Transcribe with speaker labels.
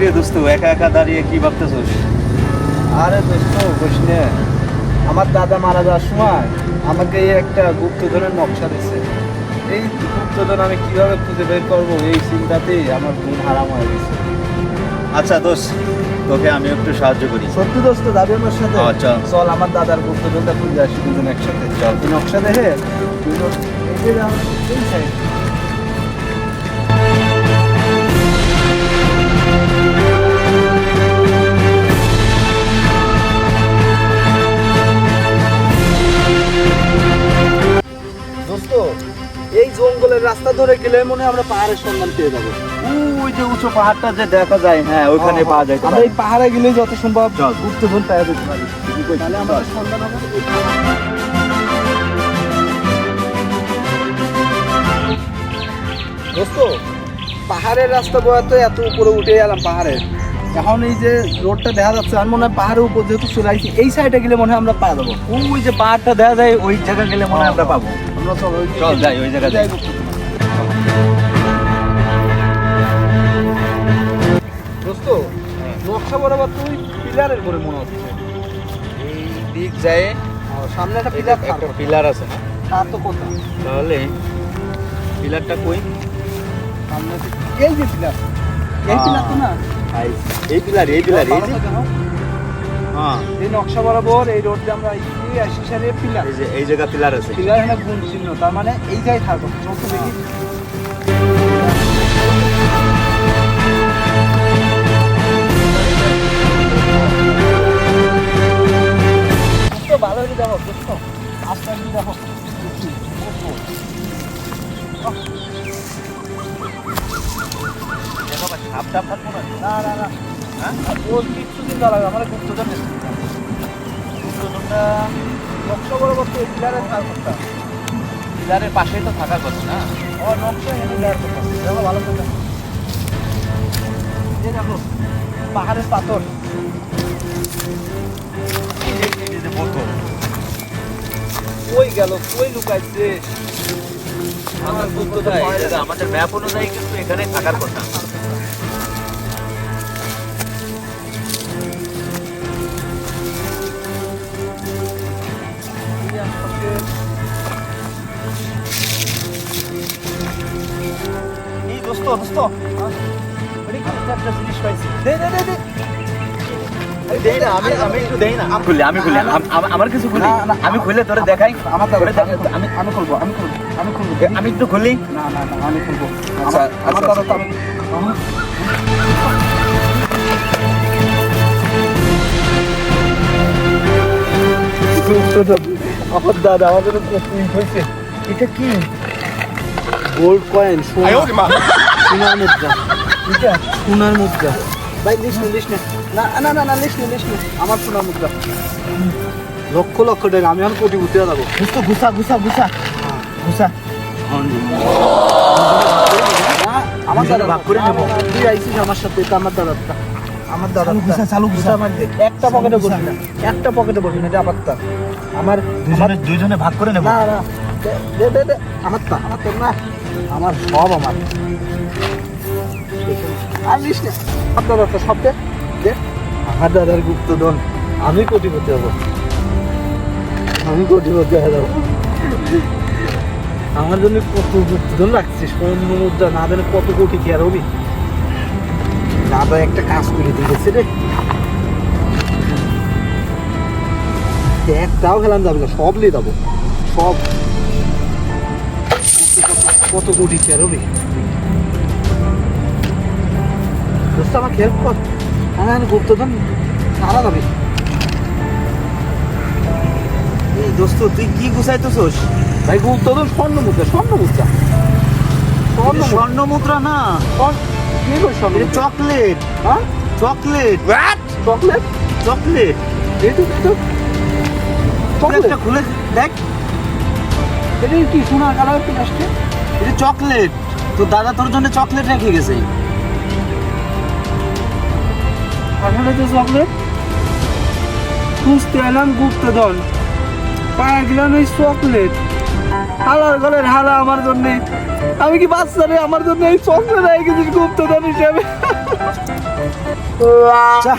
Speaker 1: রে দোস্ত, একা একা দাঁড়িয়ে কি ভাবতেছিস?
Speaker 2: আরে দোস্ত বসনে, আমার দাদা মারা যাওয়ার সময় আমাকে এই একটা গুপ্তধনের নকশা দিচ্ছে। এই গুপ্তধন আমি কিভাবে খুঁজে বের করবো এই চিন্তাতেই আমার ঘুম হারাম হয়ে গেছে।
Speaker 1: আচ্ছা দোস্ত, তোকে আমি একটু সাহায্য করি।
Speaker 2: সত্যি দোস্ত, যাবি আমার সাথে?
Speaker 1: আচ্ছা।
Speaker 2: চল আমার দাদার গুপ্তধনটা খুঁজে আসি দুজন একসাথে। চল, তুই নকশা দেখে এই সাইড। দোস্ত, এই জঙ্গলের রাস্তা ধরে গেলে মনে হয় আমরা পাহাড়ের সন্ধান পেয়ে যাবো।
Speaker 1: ওই যে উঁচু পাহাড়টা যে দেখা যায়, হ্যাঁ ওইখানে পাওয়া যায়।
Speaker 2: আমরা এই পাহাড়ে গেলে যত সম্ভব
Speaker 1: চল।
Speaker 2: গুপ্তধন পেয়ে যেতে পারি। তাহলে আমাদের সন্ধান হবে এই পাহাড়ে। দোস্ত, পাহাড়ের রাস্তা বয়াতে এত উপরে উঠে গেলাম পাহাড়ের, এখন এই যে রোডটা দেখা যাচ্ছে আমার মনে হয় পাহাড়ের উপর যেহেতু চলে আসছি, এই সাইডে গেলে মনে হয় আমরা পা যাবো।
Speaker 1: ওই যে পাহাড়টা দেখা যায়, ওই জায়গা গেলে মনে হয় আমরা পাবো।
Speaker 2: আমরা
Speaker 1: চল যাই ওই জায়গা যাই।
Speaker 2: দোস্ত, নকশা বরাবর তুই পিলারের করে মনে হচ্ছে।
Speaker 1: এই দিক যায়,
Speaker 2: সামনে একটা পিলার,
Speaker 1: একটা পিলার আছে না?
Speaker 2: তার তো কোথা
Speaker 1: তাহলে পিলারটা কই?
Speaker 2: সামনে এই যে পিলার, এই পিলার তো না?
Speaker 1: এই পিলার, এই পিলার, এই যে হ্যাঁ,
Speaker 2: এই নকশা বরাবর এই রোড দিয়ে আমরা আসি, সারে পিলার,
Speaker 1: এই যে এই জায়গা পিলার আছে।
Speaker 2: পিলার এখানে গুণ চিহ্ন, তার মানে এই জায়গায় থাকবো। চলতে দেখি ভালো হয়ে দেখো দোস্ত, আস্তে আস্তে দেখো।
Speaker 1: সাপ টাপ থাকবো না?
Speaker 2: না না না,
Speaker 1: হ্যাঁ,
Speaker 2: ওর কিচ্ছু চিন্তা লাগবে, আমার গুপ্তধন
Speaker 1: গুপ্তধনটা
Speaker 2: নকশা বরাবর তো পিলারে থাকবো।
Speaker 1: পিলারের পাশেই তো থাকার কথা না?
Speaker 2: ও নকশা এনে দেওয়ার কথা। দেখো ভালো করে দেখো। এই দেখো পাহাড়ের পাথর।
Speaker 1: এই যে বোতল,
Speaker 2: কই গেল, কই লুকাইছে আমার গুপ্তধন?
Speaker 1: আমাদের ম্যাপ অনুযায়ী কিন্তু এখানে থাকার কথা।
Speaker 2: এই দোস্ত, দোস্ত আরে একটা জিনিস পাইছি। দে দে দে দে।
Speaker 1: দেই না, আমি একটু দেই না। খুলে আমি খুলে আমার কিছু খুলি,
Speaker 2: না, না,
Speaker 1: আমি খুলে তোরে দেখাই।
Speaker 2: আমার
Speaker 1: তোরে দেখাই,
Speaker 2: আমি খুলবো, আমি খুলবো, আমি খুলবো।
Speaker 1: আমি একটু খুলি।
Speaker 2: না না না, আমি খুলবো।
Speaker 1: আচ্ছা,
Speaker 2: আমার
Speaker 1: আচ্ছা,
Speaker 2: দাদা তো আমি আমার দাদা আমাদের হয়েছে। এটা কি? গোল্ড কয়েন, সোনার মুদ্রা। এটা সোনার মুদ্রা। ভাই লিস নে, লিস নে। না না না না, লিস নে, লিস নে। আমার সোনার মুদ্রা লক্ষ লক্ষ টাকা। আমি এখন কোটিপতি হয়ে যাবো।
Speaker 1: গুছা গুছা গুছা গুছা গুছা।
Speaker 2: আমার দাদা
Speaker 1: ভাগ করে নেবো।
Speaker 2: তুই আইছিস আমার সাথে, এটা আমার দাদা। আমার দাদা
Speaker 1: গুছা, চালু গুছা।
Speaker 2: একটা পকেটে বসবি না, একটা পকেটে বসবি না, এটা আমার তা। আমার
Speaker 1: দুইজনে ভাগ করে নেব।
Speaker 2: না না, দে দে দে, আমার তা, আমার তো না, আমার সব আমার। আর লিস না, আমার দাদা সব দে দে। আমার দাদার গুপ্তধন, আমি কোটিপতি হবো, আমি কোটিপতি হয়ে যাবো। আমার জন্য কত গুপ্তধন রাখছিস, স্বর্ণ মুদ্রা না জানে কত কোটি কি আর হবি। দাদা একটা কাজ করে দিয়েছে রে, একটাও খেলাম যাবে না, সব নিয়ে যাবো, সব। কত কোটি কি আর হবি। দোস্ত আমাকে হেল্প কর, হ্যাঁ গুপ্তধন সারা যাবে।
Speaker 1: এই দোস্ত, তুই কি গুছাইতেছস?
Speaker 2: ভাই গুপ্তধন স্বর্ণ মুদ্রা, স্বর্ণ মুদ্রা, স্বর্ণ মুদ্রা।
Speaker 1: স্বর্ণ মুদ্রা না,
Speaker 2: কি করে স্বর্ণ?
Speaker 1: এটা চকলেট।
Speaker 2: হ্যাঁ
Speaker 1: চকলেট,
Speaker 2: চকলেট,
Speaker 1: চকলেট।
Speaker 2: এইটু তো চকলেট।
Speaker 1: একটা খুলে দেখ,
Speaker 2: এটা কি সোনার কালার কি আসছে?
Speaker 1: এটা চকলেট। তো দাদা তোর জন্য চকলেট রেখে গেছে।
Speaker 2: আসলে তো চকলেট খুঁজতে এলাম গুপ্তধন, পায়ে গেলাম এই চকলেট। হালার গলের হালা আমার জন্যে। আমি কি বাচ্চা রে, আমার জন্য এই চকলেট রেখে গেছিস গুপ্তধন হিসাবে। চা